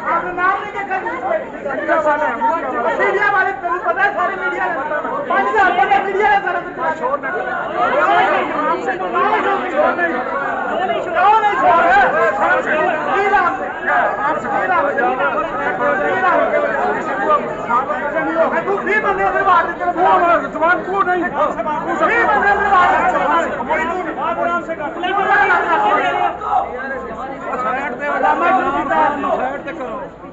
आपने नाम नहीं देखा मीडिया वाले तेरे पता है सारे मीडिया 5000 रुपये मीडिया है सारा छोड़ नहीं छोड़ तू भी बंदे अंदर बाहर जवान को नहीं भी बंदे अंदर बाहर आराम से कर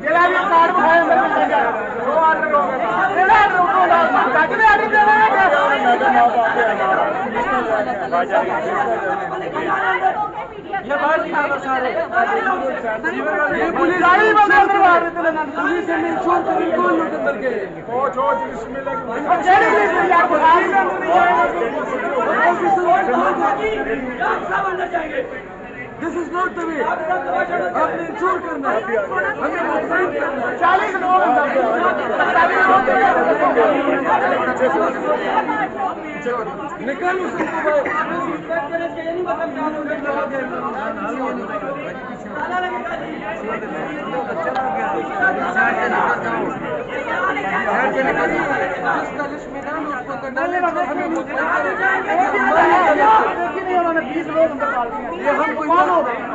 जिला भी कार्ड खाए जो ऑर्डर हो गया जिला काटने आड़ी दे रहे हैं ये बाहर निकालो सारे ये पुलिस गाड़ी बंद अंदर बाहर देते ना पुलिस ने छोड़ कर बिल्कुल लूट अंदर के ओ छोड़ इसमें लगे जेडी ले यार बुखारी में सब अंदर जाएंगे। This is not the way. आपने इंश्योर करना है, हमें मोबाइल करना है। 40 लोग निकालो सबको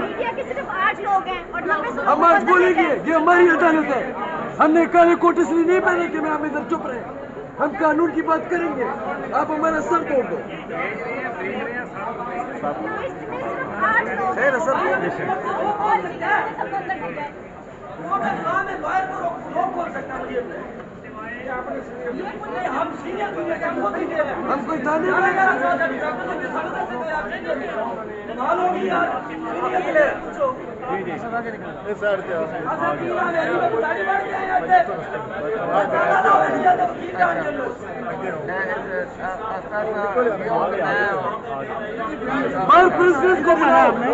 मीडिया के सिर्फ 8 लोग हैं और हम आज बोलेंगे ये हमारी अदालत है। हमने काले कोट इसलिए नहीं पहने कि हम इधर चुप रहे। हम कानून की बात करेंगे, आप हमारा सर तोड़ दो। हम कोई थाने प्रेसिडेंट को बंद करो।